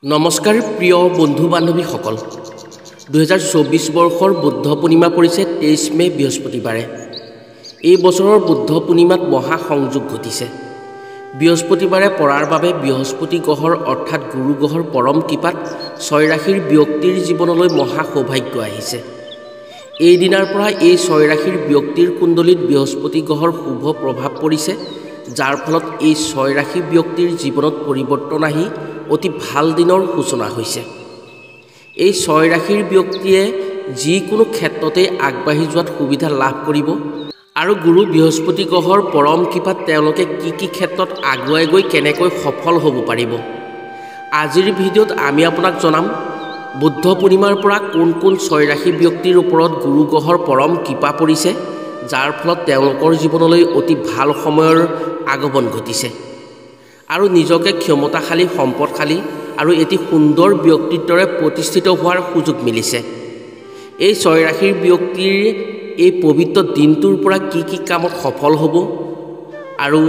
নমস্কাৰ প্ৰিয় বন্ধু বান্ধৱীসকল 2024 বৰ্ষৰ বুদ্ধ পূৰ্ণিমা পৰিছে 23 মে বৃহস্পতিবাৰে এই বছৰৰ বুদ্ধ পূৰ্ণিমাত মহা সংযোগ ঘটিছে বৃহস্পতিবাৰে পৰাৰ বাবে বৃহস্পতি গ্ৰহৰ অৰ্থাৎ গুৰু গ্ৰহৰ পৰম কৃপাত ছয় ৰাশিৰ ব্যক্তিৰ জীৱনলৈ মহা সৌভাগ্য আহিছে এই দিনাৰ পৰা এই ছয় ৰাশিৰ ব্যক্তিৰ কুণ্ডলীত বৃহস্পতি গ্ৰহৰ শুভ প্ৰভাৱ পৰিছে যাৰ ফলত এই ছয় ৰাশি ব্যক্তিৰ জীৱনত পৰিৱৰ্তন আহি অতি ভাল দিনৰ সূচনা হৈছে এই ছয় ৰাশিৰ ব্যক্তিয়ে যিকোনো ক্ষেত্ৰতে আগবাঢ়ি যোৱাত সুবিধা লাভ কৰিব আৰু গুৰু বৃহস্পতি গ্ৰহৰ পৰম কৃপাত তেওঁলোকে কি ক্ষেত্ৰত আগুৱাই গৈ কেনেকৈ সফল হ'ব পাৰিব আজিৰ ভিডিঅ'ত আমি আপোনাক জনাম বুদ্ধ পূৰ্ণিমাৰ পৰা কোন ছয় ৰাশি ব্যক্তিৰ ওপৰত গুৰু গ্ৰহৰ পৰম কৃপা পৰিছে যাৰ ফলত তেওঁলোকৰ জীৱনলৈ অতি ভাল সময়ৰ আগমন ঘটিছে আৰু নিজকে ক্ষমতাশালী সম্পদশালী আৰু এটি সুন্দৰ ব্যক্তিত্বৰে প্ৰতিষ্ঠিত হোৱাৰ সুযোগ মিলিছে এই ছয় ৰাশিৰ ব্যক্তিৰ এই পবিত্ৰ দিনটোৰ পৰা কি কামত সফল হ'ব আৰু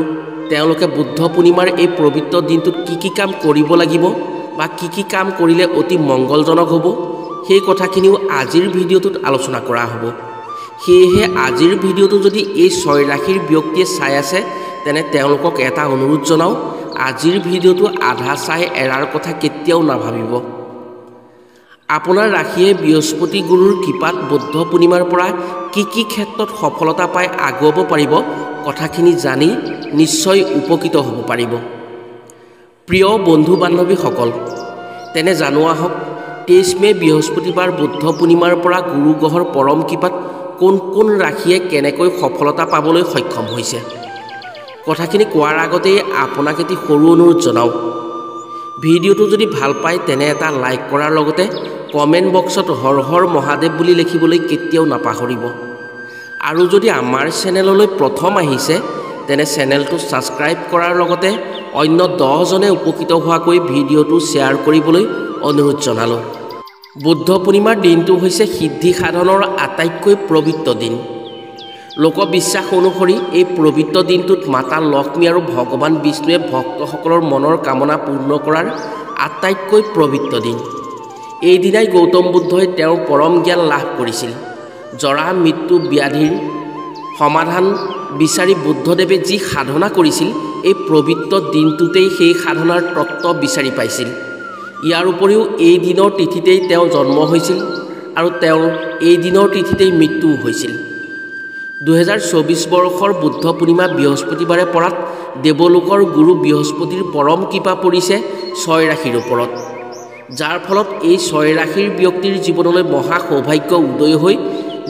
তেওঁলোকে বুদ্ধ পূৰ্ণিমাৰ এই পবিত্ৰ দিনটোত কি কাম কৰিব লাগিব বা কি কাম কৰিলে অতি মংগলজনক হ'ব সেই কথাখিনিও আজিৰ ভিডিঅ'টোত আলোচনা কৰা হ'ব সেয়েহে আজিৰ ভিডিঅ'টো যদি এই ছয় ৰাশিৰ ব্যক্তিয়ে চাই আছে তেনে তেওঁলোকক এটা অনুৰোধ জনাও আজিৰ ভিডিঅ'টো আধা চাই এৰাৰ কথা কেতিয়াও নাভাবিব আপোনাৰ ৰাশিয়ে বৃহস্পতি গুৰুৰ কৃপাত বুদ্ধ পূৰ্ণিমাৰ পৰা কি ক্ষেত্ৰত সফলতা পাই আগুৱাব পাৰিব কথাখিনি জানি নিশ্চয় উপকৃত হ'ব পাৰিব প্ৰিয় বন্ধু বান্ধৱীসকল তেনে জানো আহক 23 মে বৃহস্পতিবাৰ বুদ্ধ পূৰ্ণিমাৰ পৰা গুৰু গ্ৰহৰ পৰম কৃপাত কোন ৰাশিয়ে কেনেকৈ সফলতা পাবলৈ সক্ষম হৈছে কথাখিনি কোৱাৰ আগতে আপোনাক এটি সৰু অনুৰোধ জনাও ভিডিঅ'টো যদি ভাল পায় তেনে এটা লাইক কৰাৰ লগতে কমেণ্ট বক্সত হৰ হৰ মহাদেৱ বুলি লিখিবলৈ কেতিয়াও নাপাহৰিব আৰু যদি আমাৰ চেনেললৈ প্ৰথম আহিছে তেনে চেনেলটো ছাবস্ক্ৰাইব কৰাৰ লগতে অন্য 10 জনে উপকৃত হোৱাকৈ ভিডিঅ'টো শ্বেয়াৰ কৰিবলৈ অনুৰোধ জনালোঁ বুদ্ধ পূৰ্ণিমাৰ দিনটো হৈছে সিদ্ধি সাধনৰ আটাইতকৈ পবিত্ৰ দিন লোকবিশ্বাস অনুসৰি এই পবিত্ৰ দিনটোত মাতা লক্ষ্মী আৰু ভগৱান বিষ্ণুৱে ভক্তসকলৰ মনৰ কামনা পূৰ্ণ কৰাৰ আটাইতকৈ পবিত্ৰ দিন এই দিনাই গৌতম বুদ্ধই তেওঁৰ পৰম জ্ঞান লাভ কৰিছিল জৰা মৃত্যু ব্যাধিৰ সমাধান বিচাৰি বুদ্ধদেৱে যি সাধনা কৰিছিল এই পবিত্ৰ দিনটোতেই সেই সাধনাৰ তত্ত্ব বিচাৰি পাইছিল ইয়াৰ উপৰিও এই দিনৰ তিথিতেই তেওঁ জন্ম হৈছিল আৰু তেওঁৰ এই দিনৰ তিথিতেই মৃত্যু হৈছিল 2024 বৰ্ষৰ বুদ্ধ পূৰ্ণিমা বৃহস্পতিবাৰে পৰাত দেৱলোকৰ গুৰু বৃহস্পতিৰ পৰম কৃপা পৰিছে ছয় ৰাশিৰ ওপৰত যাৰ ফলত এই ছয় ৰাশিৰ ব্যক্তিৰ জীৱনলৈ মহা সৌভাগ্য উদয় হৈ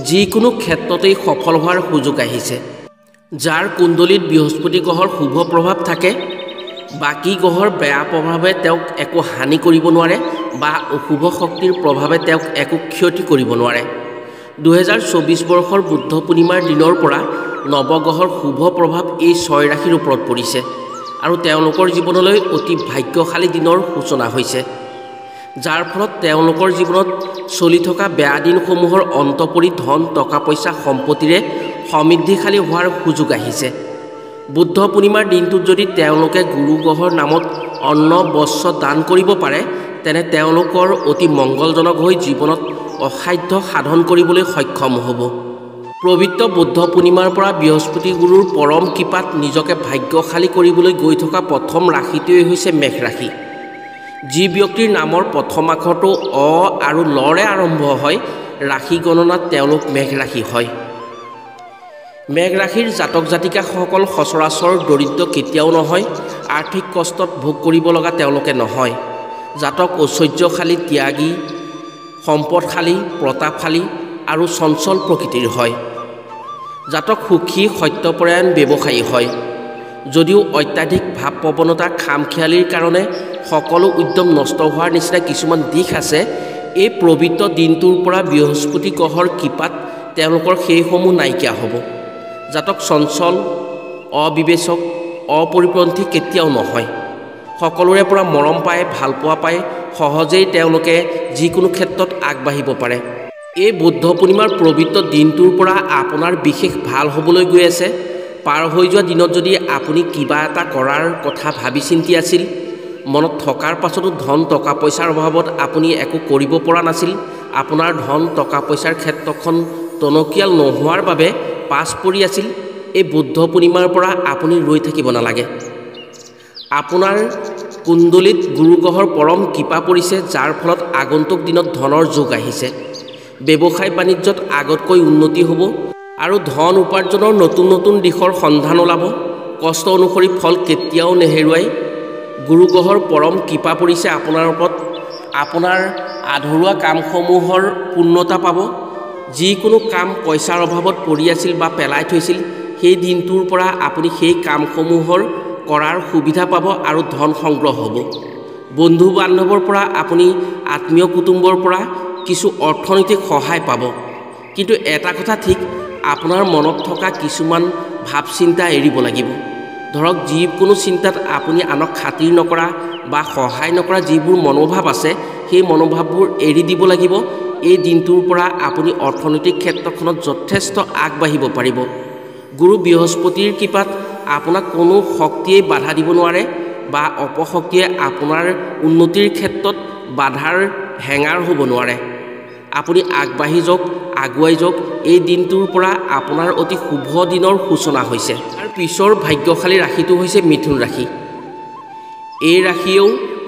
যিকোনো ক্ষেত্ৰতেই সফল হোৱাৰ সুযোগ আহিছে যাৰ কুণ্ডলীত বৃহস্পতি গ্ৰহৰ শুভ প্ৰভাৱ থাকে বাকী গ্ৰহৰ বেয়া প্ৰভাৱে তেওঁক একো হানি কৰিব নোৱাৰে বা অশুভ শক্তিৰ প্ৰভাৱে তেওঁক একো ক্ষতি কৰিব নোৱাৰে 2024 বৰ্ষৰ বুদ্ধ পূৰ্ণিমাৰ দিনৰ পৰা নৱগ্ৰহৰ শুভ প্ৰভাৱ এই ছয় ৰাশিৰ ওপৰত পৰিছে আৰু তেওঁলোকৰ জীৱনলৈ অতি ভাগ্যশালী দিনৰ সূচনা হৈছে যাৰ ফলত তেওঁলোকৰ জীৱনত চলি থকা বেয়া দিনসমূহৰ অন্ত পৰি ধন টকা পইচা সম্পত্তিৰে সমৃদ্ধিশালী হোৱাৰ সুযোগ আহিছে বুদ্ধ পূৰ্ণিমাৰ দিনটোত যদি তেওঁলোকে গুৰু গ্ৰহৰ নামত অন্ন বস্ত্ৰ দান কৰিব পাৰে তেনে তেওঁলোকৰ অতি মংগলজনক হৈ জীৱনত অসাধ্য সাধন কৰিবলৈ সক্ষম হ'ব পবিত্ৰ বুদ্ধ পূৰ্ণিমাৰ পৰা বৃহস্পতি গুৰুৰ পৰম কৃপাত নিজকে ভাগ্যশালী কৰিবলৈ গৈ থকা প্ৰথম ৰাশিটোৱেই হৈছে মেঘ ৰাশি যি ব্যক্তিৰ নামৰ প্ৰথম আখৰটো অ আৰু লৰে আৰম্ভ হয় ৰাশি গণনাত তেওঁলোক মেঘ ৰাশি হয় মেঘ ৰাশিৰ জাতক জাতিকাসকল সচৰাচৰ দৰিদ্ৰ কেতিয়াও নহয় আৰ্থিক কষ্টত ভোগ কৰিব লগা তেওঁলোকে নহয় জাতক ঐশ্বৰ্যশালী ত্যাগী সম্পদশালী প্ৰতাপশালী আৰু চঞ্চল প্ৰকৃতিৰ হয় জাতক সুখী সত্যপৰায়ণ ব্যৱসায়ী হয় যদিও অত্যাধিক ভাৱপ্ৰৱণতাৰ খামখেয়ালিৰ কাৰণে সকলো উদ্যম নষ্ট হোৱাৰ নিচিনা কিছুমান দিশ আছে এই পবিত্ৰ দিনটোৰ পৰা বৃহস্পতি গ্ৰহৰ কৃপাত তেওঁলোকৰ সেইসমূহ নাইকিয়া হ'ব জাতক চঞ্চল অবিবেচক অপৰিপন্থী কেতিয়াও নহয় সকলোৰে পৰা মৰম পায় ভালপোৱা পায় সহজেই তেওঁলোকে যিকোনো ক্ষেত্ৰত আগবাঢ়িব পাৰে এই বুদ্ধ পূৰ্ণিমাৰ পবিত্ৰ দিনটোৰ পৰা আপোনাৰ বিশেষ ভাল হ'বলৈ গৈ আছে পাৰ হৈ যোৱা দিনত যদি আপুনি কিবা এটা কৰাৰ কথা ভাবি চিন্তি আছিল মনত থকাৰ পাছতো ধন টকা পইচাৰ অভাৱত আপুনি একো কৰিব পৰা নাছিল, আপোনাৰ ধন টকা পইচাৰ ক্ষেত্ৰখন টনকিয়াল নোহোৱাৰ বাবে পাছ পৰি আছিল, এই বুদ্ধ পূৰ্ণিমাৰ পৰা আপুনি ৰৈ থাকিব নালাগে। আপোনাৰ কুণ্ডলীত গুৰু গ্ৰহৰ পৰম কৃপা পৰিছে, যাৰ ফলত আগন্তুক দিনত ধনৰ যোগ আহিছে। ব্যৱসায় বাণিজ্যত আগতকৈ উন্নতি হ'ব আৰু ধন উপাৰ্জনৰ নতুন নতুন দিশৰ সন্ধান ওলাব। কষ্ট অনুসৰি ফল কেতিয়াও নেহেৰুৱাই। গুৰু গ্ৰহৰ পৰম কৃপা পৰিছে আপোনাৰ ওপৰত। আপোনাৰ আধৰুৱা কামসমূহৰ পূৰ্ণতা পাব। যিকোনো কাম পইচাৰ অভাৱত পৰি আছিল বা পেলাই থৈছিল, সেই দিনটোৰ পৰা আপুনি সেই কামসমূহৰ কৰাৰ সুবিধা পাব আৰু ধন সংগ্ৰহ হ'ব। বন্ধু বান্ধৱৰ পৰা আপুনি আত্মীয় কুটুম্বৰ পৰা কিছু অৰ্থনৈতিক সহায় পাব। কিন্তু এটা কথা ঠিক, আপোনাৰ মনত থকা কিছুমান ভাৱ চিন্তা এৰিব লাগিব। ধৰক, যিকোনো চিন্তাত আপুনি আনক খাতিৰ নকৰা বা সহায় নকৰা যিবোৰ মনোভাৱ আছে, সেই মনোভাৱবোৰ এৰি দিব লাগিব। এই দিনটোৰ পৰা আপুনি অৰ্থনৈতিক ক্ষেত্ৰখনত যথেষ্ট আগবাঢ়িব পাৰিব। গুৰু বৃহস্পতিৰ কৃপাত আপোনাক কোনো শক্তিয়ে বাধা দিব নোৱাৰে বা অপশক্তিয়ে আপোনাৰ উন্নতিৰ ক্ষেত্ৰত বাধাৰ হেঙাৰ হ'ব নোৱাৰে। আপুনি আগবাঢ়ি যাওক, আগুৱাই যাওক। এই দিনটোৰ পৰা আপোনাৰ অতি শুভ দিনৰ সূচনা হৈছে। তাৰ পিছৰ ভাগ্যশালী ৰাশিটো হৈছে মিথুন ৰাশি। এই ৰাশিয়েও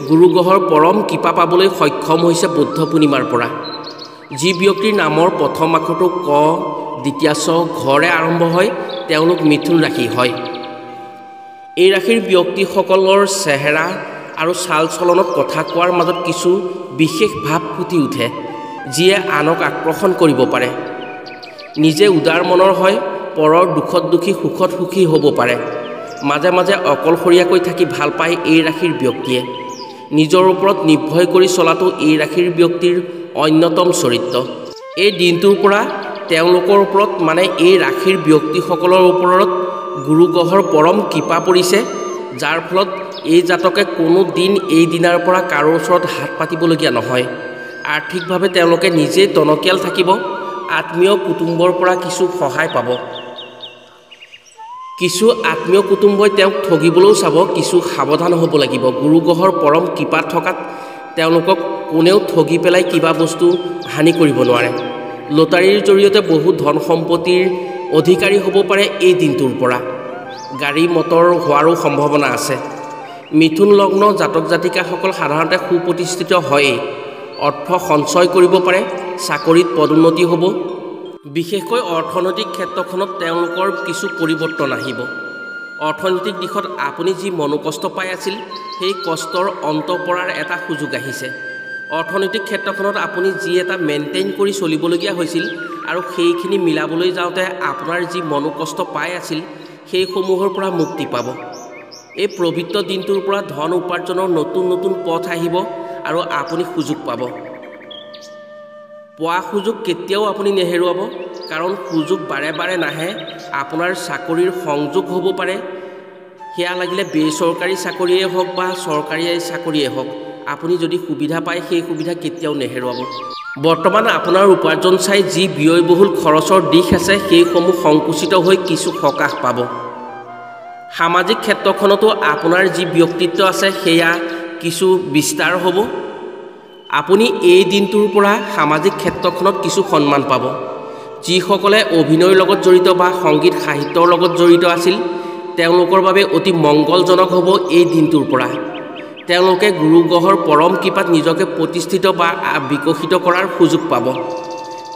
গুৰু গ্ৰহৰ পৰম কৃপা পাবলৈ সক্ষম হৈছে বুদ্ধ পূৰ্ণিমাৰ পৰা। যি ব্যক্তিৰ নামৰ প্ৰথম আখৰটো ক, দ্বিতীয় চ, ঘৰে আৰম্ভ হয়, তেওঁলোক মিথুন ৰাশি হয়। এই ৰাশিৰ ব্যক্তিসকলৰ চেহেৰা আৰু চাল চলনত কথা কোৱাৰ মাজত কিছু বিশেষ ভাৱ ফুটি উঠে, যিয়ে আনক আকৰ্ষণ কৰিব পাৰে। নিজে উদাৰ মনৰ হয়, পৰৰ দুখত দুখী সুখত সুখী হ'ব পাৰে। মাজে মাজে অকলশৰীয়াকৈ থাকি ভাল পায় এই ৰাশিৰ ব্যক্তিয়ে। নিজৰ ওপৰত নিৰ্ভৰ কৰি চলাটো এই ৰাশিৰ ব্যক্তিৰ অন্যতম চৰিত্ৰ। এই দিনটোৰ পৰা তেওঁলোকৰ ওপৰত এই ৰাশিৰ ব্যক্তিসকলৰ ওপৰত গুৰু গ্ৰহৰ পৰম কৃপা পৰিছে, যাৰ ফলত এই জাতকে কোনো দিন এই দিনাৰ পৰা কাৰো ওচৰত হাত পাতিবলগীয়া নহয়। আৰ্থিকভাৱে তেওঁলোকে নিজেই টনকিয়াল থাকিব। আত্মীয় কুটুম্বৰ পৰা কিছু সহায় পাব। কিছু আত্মীয় কুটুম্বই তেওঁক ঠগিবলৈও চাব, কিছু সাৱধান হ'ব লাগিব। গুৰু গ্ৰহৰ পৰম কৃপা থকাত তেওঁলোকক কোনেও ঠগি পেলাই কিবা বস্তু হানি কৰিব নোৱাৰে। লটাৰীৰ জৰিয়তে বহু ধন সম্পত্তিৰ অধিকাৰী হ'ব পাৰে এই দিনটোৰ পৰা। গাড়ী মটৰ হোৱাৰো সম্ভাৱনা আছে। মিথুন লগ্ন জাতক জাতিকাসকল সাধাৰণতে সুপ্ৰতিষ্ঠিত হয়েই। অৰ্থ সঞ্চয় কৰিব পাৰে, চাকৰিত পদোন্নতি হ'ব। বিশেষকৈ অৰ্থনৈতিক ক্ষেত্ৰখনত তেওঁলোকৰ কিছু পৰিৱৰ্তন আহিব। অৰ্থনৈতিক দিশত আপুনি যি মনোকষ্ট পাই আছিল, সেই কষ্টৰ অন্ত পৰাৰ এটা সুযোগ আহিছে। অৰ্থনৈতিক ক্ষেত্ৰখনত আপুনি যি এটা মেইনটেইন কৰি চলিবলগীয়া হৈছিল আৰু সেইখিনি মিলাবলৈ যাওঁতে আপোনাৰ যি মনোকষ্ট পাই আছিল, সেইসমূহৰ পৰা মুক্তি পাব। এই পবিত্ৰ দিনটোৰ পৰা ধন উপাৰ্জনৰ নতুন নতুন পথ আহিব আৰু আপুনি সুযোগ পাব। পোৱা সুযোগ কেতিয়াও আপুনি নেহেৰুৱাব, কাৰণ সুযোগ বাৰে বাৰে নাহে। আপোনাৰ চাকৰিৰ সংযোগ হ'ব পাৰে, সেয়া লাগিলে বেচৰকাৰী চাকৰিয়েই হওক বা চৰকাৰী চাকৰিয়েই হওক। আপুনি যদি সুবিধা পায়, সেই সুবিধা কেতিয়াও নেহেৰুৱাব। বৰ্তমান আপোনাৰ উপাৰ্জন চাই যি ব্যয়বহুল খৰচৰ দিশ আছে, সেইসমূহ সংকুচিত হৈ কিছু সকাহ পাব। সামাজিক ক্ষেত্ৰখনতো আপোনাৰ যি ব্যক্তিত্ব আছে, সেয়া কিছু বিস্তাৰ হ'ব। আপুনি এই দিনটোৰ পৰা সামাজিক ক্ষেত্ৰখনত কিছু সন্মান পাব। যিসকলে অভিনয়ৰ লগত জড়িত বা সংগীত সাহিত্যৰ লগত জড়িত আছিল, তেওঁলোকৰ বাবে অতি মংগলজনক হ'ব এই দিনটোৰ পৰা। তেওঁলোকে গুৰু গ্ৰহৰ পৰম কৃপাত নিজকে প্ৰতিষ্ঠিত বা বিকশিত কৰাৰ সুযোগ পাব।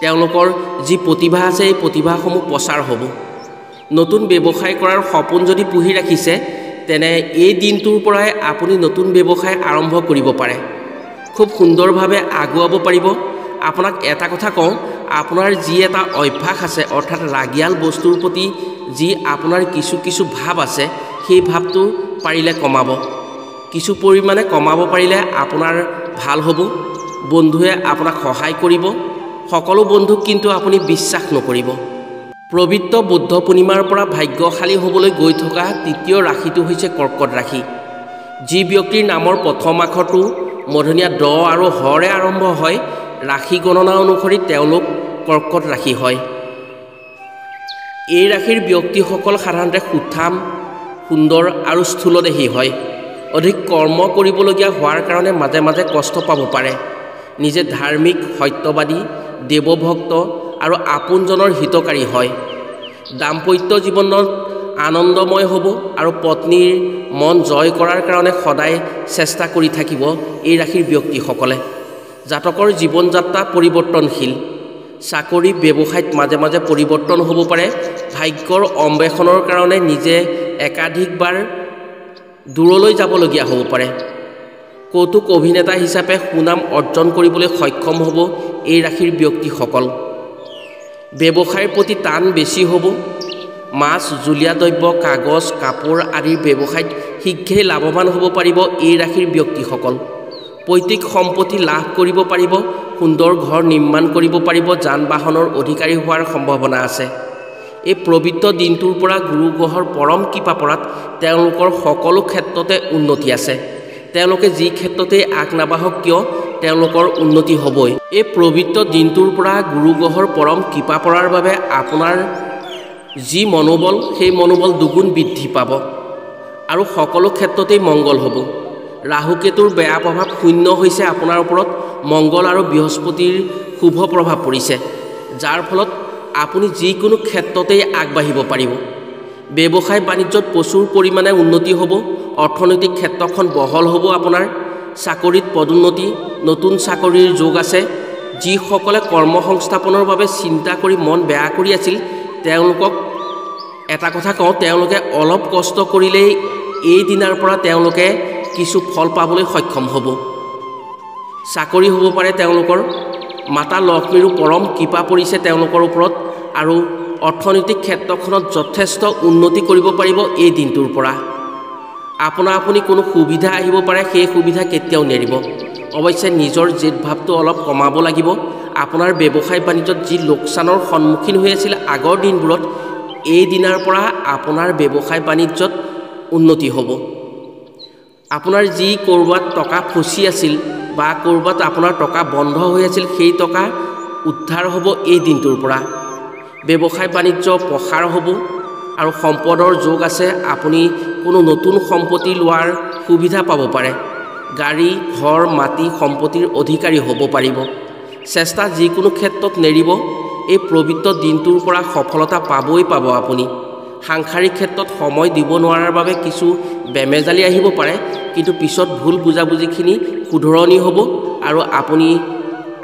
তেওঁলোকৰ যি প্ৰতিভা আছে, এই প্ৰতিভাসমূহ প্ৰচাৰ হ'ব। নতুন ব্যৱসায় কৰাৰ সপোন যদি পুহি ৰাখিছে, তেনে এই দিনটোৰ পৰাই আপুনি নতুন ব্যৱসায় আৰম্ভ কৰিব পাৰে। খুব সুন্দৰভাৱে আগুৱাব পাৰিব। আপোনাক এটা কথা কওঁ, আপোনাৰ যি এটা অভ্যাস আছে, অৰ্থাৎ ৰাগিয়াল বস্তুৰ প্ৰতি যি আপোনাৰ কিছু ভাৱ আছে, সেই ভাৱটো পাৰিলে কমাব। কিছু পৰিমাণে কমাব পাৰিলে আপোনাৰ ভাল হ'ব। বন্ধুৱে আপোনাক সহায় কৰিব। সকলো বন্ধুক কিন্তু আপুনি বিশ্বাস নকৰিব। পবিত্ৰ বুদ্ধ পূৰ্ণিমাৰ পৰা ভাগ্যশালী হ'বলৈ গৈ থকা তৃতীয় ৰাশিটো হৈছে কৰ্কট ৰাশি। যি ব্যক্তিৰ নামৰ প্ৰথম আখৰটো মধ্যমীয়া ড আৰু হৰে আৰম্ভ হয়, ৰাশি গণনা অনুসৰি তেওঁলোক কৰ্কট ৰাশি হয়। এই ৰাশিৰ ব্যক্তিসকল সাধাৰণতে সুঠাম, সুন্দৰ আৰু স্থূলদেহী হয়। অধিক কৰ্ম কৰিবলগীয়া হোৱাৰ কাৰণে মাজে মাজে কষ্ট পাব পাৰে। নিজে ধাৰ্মিক, সত্যবাদী, দেৱভক্ত আৰু আপোনজনৰ হিতকাৰী হয়। দাম্পত্য জীৱনত আনন্দময় হ'ব আৰু পত্নীৰ মন জয় কৰাৰ কাৰণে সদায় চেষ্টা কৰি থাকিব এই ৰাশিৰ ব্যক্তিসকলে। জাতকৰ জীৱন যাত্ৰা পৰিৱৰ্তনশীল। চাকৰি, ব্যৱসায়ত মাজে মাজে পৰিৱৰ্তন হ'ব পাৰে। ভাগ্যৰ অন্বেষণৰ কাৰণে নিজে একাধিকবাৰ দূৰলৈ যাবলগীয়া হ'ব পাৰে। কৌতুক অভিনেতা হিচাপে সুনাম অৰ্জন কৰিবলৈ সক্ষম হ'ব এই ৰাশিৰ ব্যক্তিসকল। ব্যৱসায়ৰ প্ৰতি টান বেছি হ'ব। মাছ, জুলীয়া দ্ৰব্য, কাগজ, কাপোৰ আদিৰ ব্যৱসায়ত শীঘ্ৰেই লাভৱান হ'ব পাৰিব এই ৰাশিৰ ব্যক্তিসকল। পৈতৃক সম্পত্তি লাভ কৰিব পাৰিব। সুন্দৰ ঘৰ নিৰ্মাণ কৰিব পাৰিব। যান বাহনৰ অধিকাৰী হোৱাৰ সম্ভাৱনা আছে। এই পবিত্ৰ দিনটোৰ পৰা গুৰু গ্ৰহৰ পৰম কৃপা পৰাত তেওঁলোকৰ সকলো ক্ষেত্ৰতে উন্নতি আছে। তেওঁলোকে যি ক্ষেত্ৰতেই আগ নাবাঢ়ক কিয় তেওঁলোকৰ উন্নতি হ'বই। এই পবিত্ৰ দিনটোৰ পৰা গুৰু গ্ৰহৰ পৰম কৃপা পৰাৰ বাবে আপোনাৰ যি মনোবল, সেই মনোবল দুগুণ বৃদ্ধি পাব আৰু সকলো ক্ষেত্ৰতেই মংগল হ'ব। ৰাহুকেতুৰ বেয়া প্ৰভাৱ শূন্য হৈছে। আপোনাৰ ওপৰত মংগল আৰু বৃহস্পতিৰ শুভ প্ৰভাৱ পৰিছে, যাৰ ফলত আপুনি যিকোনো ক্ষেত্ৰতেই আগবাঢ়িব পাৰিব। ব্যৱসায় বাণিজ্যত প্ৰচুৰ পৰিমাণে উন্নতি হ'ব। অৰ্থনৈতিক ক্ষেত্ৰখন বহল হ'ব। আপোনাৰ চাকৰিত পদোন্নতি, নতুন চাকৰিৰ যোগ আছে। যিসকলে কৰ্মসংস্থাপনৰ বাবে চিন্তা কৰি মন বেয়া কৰি আছিল, তেওঁলোকক এটা কথা কওঁ, তেওঁলোকে অলপ কষ্ট কৰিলেই এই দিনাৰ পৰা তেওঁলোকে কিছু ফল পাবলৈ সক্ষম হ'ব। চাকৰি হ'ব পাৰে তেওঁলোকৰ। মাতা লক্ষ্মীৰো পৰম কৃপা পৰিছে তেওঁলোকৰ ওপৰত আৰু অৰ্থনৈতিক ক্ষেত্ৰখনত যথেষ্ট উন্নতি কৰিব পাৰিব এই দিনটোৰ পৰা। আপোনা আপুনি কোনো সুবিধা আহিব পাৰে, সেই সুবিধা কেতিয়াও নেৰিব। অৱশ্যে নিজৰ জেদ ভাৱটো অলপ কমাব লাগিব। আপোনাৰ ব্যৱসায় বাণিজ্যত যি লোকচানৰ সন্মুখীন হৈ আছিল আগৰ দিনবোৰত, এই দিনাৰ পৰা আপোনাৰ ব্যৱসায় বাণিজ্যত উন্নতি হ'ব। আপোনাৰ যি ক'ৰবাত টকা ফচি আছিল বা ক'ৰবাত আপোনাৰ টকা বন্ধ হৈ আছিল, সেই টকা উদ্ধাৰ হ'ব এই দিনটোৰ পৰা। ব্যৱসায় বাণিজ্য প্ৰসাৰ হ'ব আৰু সম্পদৰ যোগ আছে। আপুনি কোনো নতুন সম্পত্তি লোৱাৰ সুবিধা পাব পাৰে। গাড়ী, ঘৰ, মাটি সম্পত্তিৰ অধিকাৰী হ'ব পাৰিব। চেষ্টা যিকোনো ক্ষেত্ৰত নেৰিব। এই পবিত্ৰ দিনটোৰ পৰা সফলতা পাবই পাব আপুনি। সাংসাৰিক ক্ষেত্ৰত সময় দিব নোৱাৰাৰ বাবে কিছু বেমেজালি আহিব পাৰে, কিন্তু পিছত ভুল বুজাবুজিখিনি শুধৰণি হ'ব আৰু আপুনি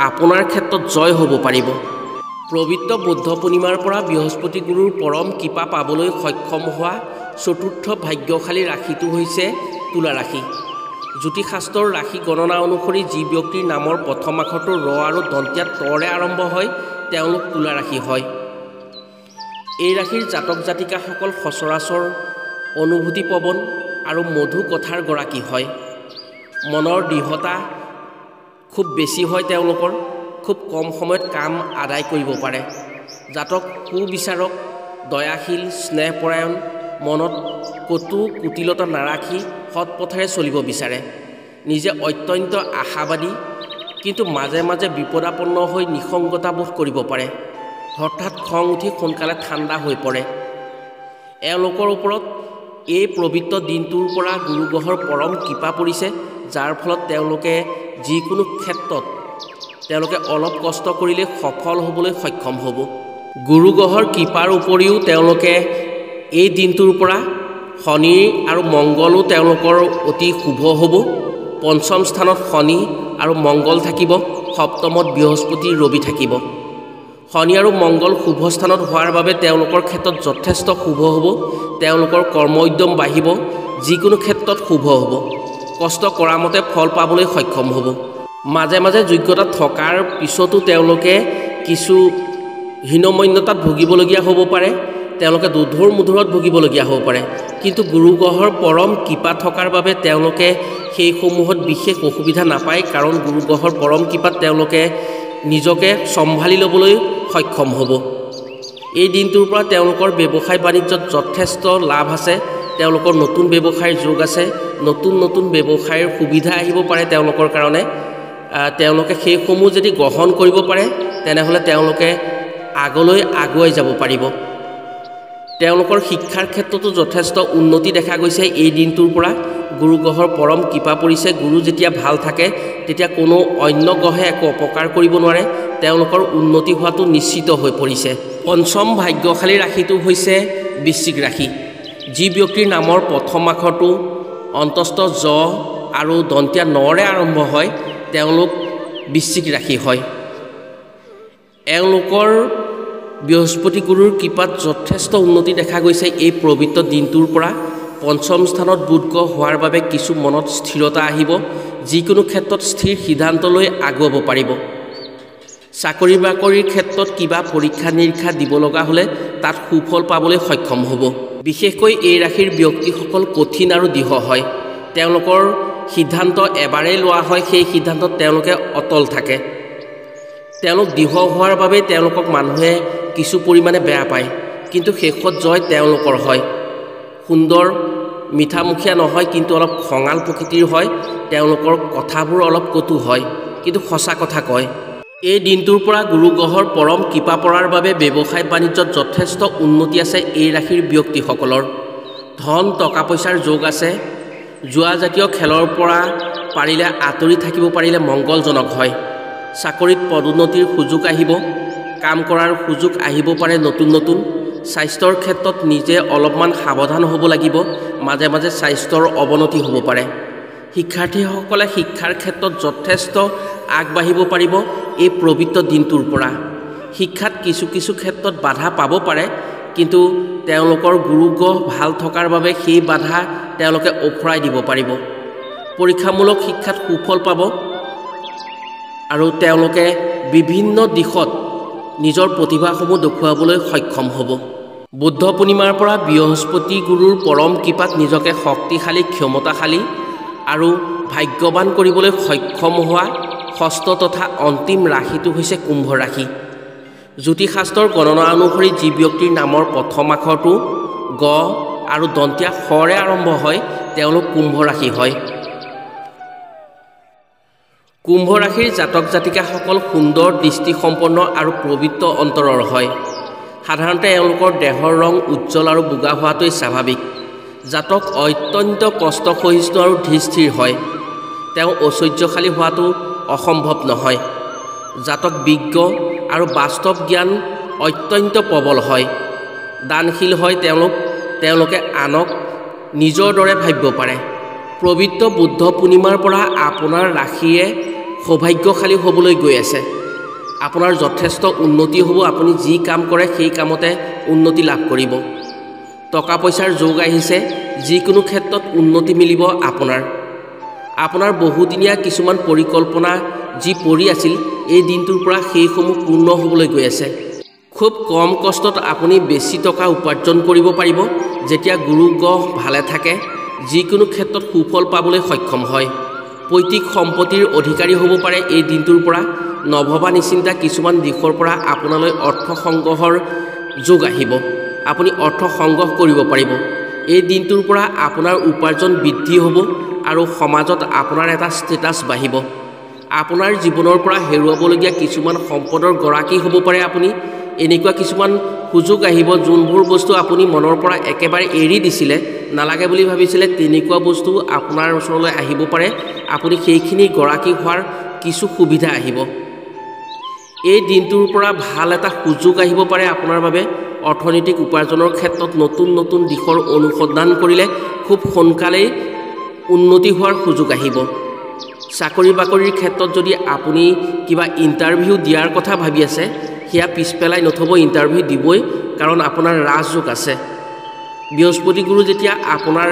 আপোনাৰ ক্ষেত্ৰত জয় হ'ব পাৰিব। পবিত্ৰ বুদ্ধ পূৰ্ণিমাৰ পৰা বৃহস্পতি গুৰুৰ পৰম কৃপা পাবলৈ সক্ষম হোৱা চতুৰ্থ ভাগ্যশালী ৰাশিটো হৈছে তুলা ৰাশি। জ্যোতিষশাস্ত্ৰৰ ৰাশি গণনা অনুসৰি যি ব্যক্তিৰ নামৰ প্ৰথম আখৰটো ৰ আৰু দন্তীয়া তৰে আৰম্ভ হয়, তেওঁলোক তুলা ৰাশি হয়। এই ৰাশিৰ জাতক জাতিকাসকল সচৰাচৰ অনুভূতিপ্ৰৱণ আৰু মধু কথাৰ গৰাকী হয়। মনৰ দৃঢ়তা খুব বেছি হয় তেওঁলোকৰ। খুব কম সময়ত কাম আদায় কৰিব পাৰে। জাতক সুবিচাৰক, দয়াশীল, স্নেহপৰায়ণ, মনত কতো কুটিলতা নাৰাখি সৎ পথেৰে চলিব বিচাৰে। নিজে অত্যন্ত আশাবাদী, কিন্তু মাজে মাজে বিপদাপন্ন হৈ নিসংগতা বোধ কৰিব পাৰে। হঠাৎ খং উঠি সোনকালে ঠাণ্ডা হৈ পৰে। এওঁলোকৰ ওপৰত এই পবিত্ৰ দিনটোৰ পৰা গুৰু গ্ৰহৰ পৰম কৃপা পৰিছে, যাৰ ফলত তেওঁলোকে যিকোনো ক্ষেত্ৰত তেওঁলোকে অলপ কষ্ট কৰিলে সফল হ'বলৈ সক্ষম হ'ব। গুৰু গ্ৰহৰ কৃপাৰ উপৰিও তেওঁলোকে এই দিনটোৰ পৰা শনি আৰু মংগলো তেওঁলোকৰ অতি শুভ হ'ব। পঞ্চম স্থানত শনি আৰু মংগল থাকিব। সপ্তমত বৃহস্পতি, ৰবি থাকিব। শনি আৰু মংগল শুভ স্থানত হোৱাৰ বাবে তেওঁলোকৰ ক্ষেত্ৰত যথেষ্ট শুভ হ'ব। তেওঁলোকৰ কৰ্ম উদ্যম বাঢ়িব। যিকোনো ক্ষেত্ৰত শুভ হ'ব। কষ্ট কৰা মতে ফল পাবলৈ সক্ষম হ'ব। মাজে মাজে যোগ্যতা থকাৰ পিছতো তেওঁলোকে কিছু হীনমন্যতাত ভুগিবলগীয়া হ'ব পাৰে। তেওঁলোকে দুধুৰ মুধুৰত ভুগিবলগীয়া হ'ব পাৰে, কিন্তু গুৰু গ্ৰহৰ পৰম কৃপা থকাৰ বাবে তেওঁলোকে সেইসমূহত বিশেষ অসুবিধা নাপায়। কাৰণ গুৰু গ্ৰহৰ পৰম কৃপাত তেওঁলোকে নিজকে চম্ভালি ল'বলৈ সক্ষম হ'ব। এই দিনটোৰ পৰা তেওঁলোকৰ ব্যৱসায় বাণিজ্যত যথেষ্ট লাভ আছে। তেওঁলোকৰ নতুন ব্যৱসায়ৰ যোগ আছে। নতুন নতুন ব্যৱসায়ৰ সুবিধা আহিব পাৰে তেওঁলোকৰ কাৰণে। তেওঁলোকে সেইসমূহ যদি গ্ৰহণ কৰিব পাৰে, তেনেহ'লে তেওঁলোকে আগলৈ আগুৱাই যাব পাৰিব। তেওঁলোকৰ শিক্ষাৰ ক্ষেত্ৰতো যথেষ্ট উন্নতি দেখা গৈছে। এই দিনটোৰ পৰা গুৰু গ্ৰহৰ পৰম কৃপা পৰিছে। গুৰু যেতিয়া ভাল থাকে তেতিয়া কোনো অন্য গ্ৰহে একো অপকাৰ কৰিব নোৱাৰে। তেওঁলোকৰ উন্নতি হোৱাটো নিশ্চিত হৈ পৰিছে। পঞ্চম ভাগ্যশালী ৰাশিটো হৈছে বৃশ্চিক ৰাশি। যি ব্যক্তিৰ নামৰ প্ৰথম আখৰটো অন্তস্থ জ আৰু দন্তীয়া নৰে আৰম্ভ হয় তেওঁলোক বৃশ্চিক ৰাশি হয়। এওঁলোকৰ বৃহস্পতি গুৰুৰ কৃপাত যথেষ্ট উন্নতি দেখা গৈছে। এই পবিত্ৰ দিনটোৰ পৰা পঞ্চম স্থানত বুধ গ্ৰহ হোৱাৰ বাবে কিছু মনত স্থিৰতা আহিব। যিকোনো ক্ষেত্ৰত স্থিৰ সিদ্ধান্ত লৈ আগুৱাব পাৰিব। চাকৰি বাকৰিৰ ক্ষেত্ৰত কিবা পৰীক্ষা নিৰীক্ষা দিব লগা হ'লে তাত সুফল পাবলৈ সক্ষম হ'ব। বিশেষকৈ এই ৰাশিৰ ব্যক্তিসকল কঠিন আৰু দৃঢ় হয়। তেওঁলোকৰ সিদ্ধান্ত এবাৰেই লোৱা হয়, সেই সিদ্ধান্তত তেওঁলোকে অটল থাকে। তেওঁলোক দৃঢ় হোৱাৰ বাবে তেওঁলোকক মানুহে কিছু পৰিমাণে বেয়া পায়, কিন্তু শেষত জয় তেওঁলোকৰ হয়। সুন্দৰ মিঠামুখীয়া নহয়, কিন্তু অলপ খঙাল প্ৰকৃতিৰ হয়। তেওঁলোকৰ কথাবোৰ অলপ কটু হয়, কিন্তু সঁচা কথা কয়। এই দিনটোৰ পৰা গুৰু গ্ৰহৰ পৰম কৃপা পৰাৰ বাবে ব্যৱসায় বাণিজ্যত যথেষ্ট উন্নতি আছে। এই ৰাশিৰ ব্যক্তিসকলৰ ধন টকা পইচাৰ যোগ আছে। জুৱা জাতীয় খেলৰ পৰা পাৰিলে আঁতৰি থাকিব পাৰিলে মংগলজনক হয়। চাকৰিত পদোন্নতিৰ সুযোগ আহিব। কাম কৰাৰ সুযোগ আহিব পাৰে নতুন নতুন। স্বাস্থ্যৰ ক্ষেত্ৰত নিজে অলপমান সাৱধান হ'ব লাগিব। মাজে মাজে স্বাস্থ্যৰ অৱনতি হ'ব পাৰে। শিক্ষাৰ্থীসকলে শিক্ষাৰ ক্ষেত্ৰত যথেষ্ট আগবাঢ়িব পাৰিব এই পবিত্ৰ দিনটোৰ পৰা। শিক্ষাত কিছু কিছু ক্ষেত্ৰত বাধা পাব পাৰে, কিন্তু তেওঁলোকৰ গুৰু গ্ৰহ ভাল থকাৰ বাবে সেই বাধা তেওঁলোকে ওফৰাই দিব পাৰিব। পৰীক্ষামূলক শিক্ষাত সুফল পাব আৰু তেওঁলোকে বিভিন্ন দিশত নিজৰ প্ৰতিভাসমূহ দেখুৱাবলৈ সক্ষম হ'ব। বুদ্ধ পূৰ্ণিমাৰ পৰা বৃহস্পতি গুৰুৰ পৰম কৃপাত নিজকে শক্তিশালী ক্ষমতাশালী আৰু ভাগ্যৱান কৰিবলৈ সক্ষম হোৱা ষষ্ঠ তথা অন্তিম ৰাশিটো হৈছে কুম্ভ ৰাশি। জ্যোতিষশাস্ত্ৰৰ গণনা অনুসৰি যি ব্যক্তিৰ নামৰ প্ৰথম আখৰটো গ আৰু দন্তীয়া শৰে আৰম্ভ হয় তেওঁলোক কুম্ভ ৰাশি হয়। কুম্ভ ৰাশিৰ জাতক জাতিকাসকল সুন্দৰ দৃষ্টিসম্পন্ন আৰু পবিত্ৰ অন্তৰৰ হয়। সাধাৰণতে এওঁলোকৰ দেহৰ ৰং উজ্জ্বল আৰু বগা হোৱাটোৱেই স্বাভাৱিক। জাতক অত্যন্ত কষ্ট সহিষ্ণু আৰু ধীৰ স্থিৰ হয়। তেওঁ ঐশ্বৰ্যশালী হোৱাটো অসম্ভৱ নহয়। জাতক বিজ্ঞ আৰু বাস্তৱ জ্ঞান অত্যন্ত প্ৰবল হয়। দানশীল হয় তেওঁলোকে আনক নিজৰ দৰে ভাবিব পাৰে। পবিত্ৰ বুদ্ধ পূৰ্ণিমাৰ পৰা আপোনাৰ ৰাশিয়ে সৌভাগ্যশালী হ'বলৈ গৈ আছে। আপোনাৰ যথেষ্ট উন্নতি হ'ব। আপুনি যি কাম কৰে সেই কামতে উন্নতি লাভ কৰিব। টকা পইচাৰ যোগ আহিছে। যিকোনো ক্ষেত্ৰত উন্নতি মিলিব আপোনাৰ বহুদিনীয়া কিছুমান পৰিকল্পনা যি পৰি আছিল এই দিনটোৰ পৰা সেইসমূহ পূৰ্ণ হ'বলৈ গৈ আছে। খুব কম কষ্টত আপুনি বেছি টকা উপাৰ্জন কৰিব পাৰিব। যেতিয়া গুৰু গ্ৰহ ভালে থাকে যিকোনো ক্ষেত্ৰত সুফল পাবলৈ সক্ষম হয়। পৈতৃক সম্পত্তিৰ অধিকাৰী হ'ব পাৰে এই দিনটোৰ পৰা। নভবা নিচিন্তা কিছুমান দিশৰ পৰা আপোনালৈ অৰ্থ সংগ্ৰহৰ যোগ আহিব। আপুনি অৰ্থ সংগ্ৰহ কৰিব পাৰিব। এই দিনটোৰ পৰা আপোনাৰ উপাৰ্জন বৃদ্ধি হ'ব আৰু সমাজত আপোনাৰ এটা ষ্টেটাছ বাঢ়িব। আপোনাৰ জীৱনৰ পৰা হেৰুৱাবলগীয়া কিছুমান সম্পদৰ গৰাকী হ'ব পাৰে আপুনি। এনেকুৱা কিছুমান সুযোগ আহিব যোনবোৰ বস্তু আপুনি মনৰ পৰা একেবাৰে এৰি দিছিলে, নালাগে বুলি ভাবিছিলে, তেনেকুৱা বস্তু আপোনাৰ ওচৰলৈ আহিব পাৰে। আপুনি সেইখিনি গৰাকী হোৱাৰ কিছু সুবিধা আহিব। এই দিনটোৰ পৰা ভাল এটা সুযোগ আহিব পাৰে আপোনাৰ বাবে। অৰ্থনৈতিক উপাৰ্জনৰ ক্ষেত্ৰত নতুন নতুন দিশৰ অনুসন্ধান কৰিলে খুব সোনকালেই উন্নতি হোৱাৰ সুযোগ আহিব। চাকৰি বাকৰিৰ ক্ষেত্ৰত যদি আপুনি কিবা ইণ্টাৰভিউ দিয়াৰ কথা ভাবি আছে সেয়া পিছ পেলাই নথ'ব। ইণ্টাৰভিউ দিবই, কাৰণ আপোনাৰ ৰাজযোগ আছে। বৃহস্পতি গুৰু যেতিয়া আপোনাৰ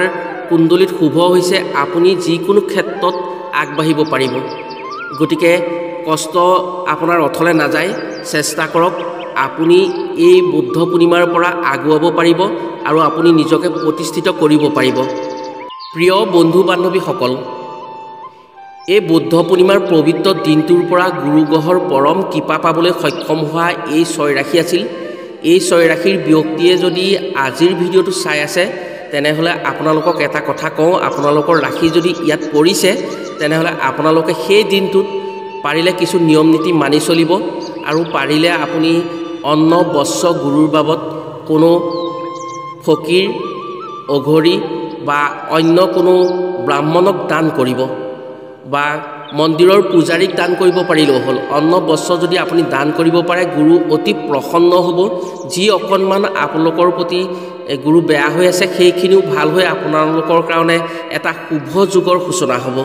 কুণ্ডলীত শুভ হৈছে আপুনি যিকোনো ক্ষেত্ৰত আগবাঢ়িব পাৰিব। গতিকে কষ্ট আপোনাৰ অথলে নাযায়। চেষ্টা কৰক। আপুনি এই বুদ্ধ পূৰ্ণিমাৰ পৰা আগুৱাব পাৰিব আৰু আপুনি নিজকে প্ৰতিষ্ঠিত কৰিব পাৰিব। প্ৰিয় বন্ধু বান্ধৱীসকল, এই বুদ্ধ পূৰ্ণিমাৰ পবিত্ৰ দিনটোৰ পৰা গুৰু গ্ৰহৰ পৰম কৃপা পাবলৈ সক্ষম হোৱা এই 6 ৰাশি আছিল। এই 6 ৰাশিৰ ব্যক্তিয়ে যদি আজিৰ ভিডিঅ'টো চাই আছে তেনেহ'লে আপোনালোকক এটা কথা কওঁ, আপোনালোকৰ ৰাশি যদি ইয়াত পৰিছে তেনেহ'লে আপোনালোকে সেই দিনটোত পাৰিলে কিছু নিয়ম নীতি মানি চলিব আৰু পাৰিলে আপুনি অন্ন বস্ত্ৰ গুৰুৰ বাবদ কোনো ফকীৰ অঘৰী বা অন্য কোনো ব্ৰাহ্মণক দান কৰিব বা মন্দিৰৰ পূজাৰীক দান কৰিব পাৰিলেও হ'ল অন্ন বস্ত্ৰ যদি আপুনি দান কৰিব পাৰে গুৰু অতি প্ৰসন্ন হ'ব যি অকণমান আপোনালোকৰ প্ৰতি গুৰু বেয়া হৈ আছে সেইখিনিও ভাল হৈ আপোনালোকৰ কাৰণে এটা শুভ যুগৰ সূচনা হ'ব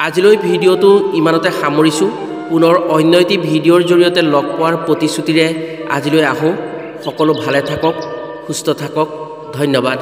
আজিলৈ ভিডিঅ'টো ইমানতে সামৰিছোঁ পুনৰ অন্য এটি ভিডিঅ'ৰ জৰিয়তে লগ পোৱাৰ প্ৰতিশ্ৰুতিৰে আজিলৈ আহোঁ সকলো ভালে থাকক সুস্থ থাকক ধন্যবাদ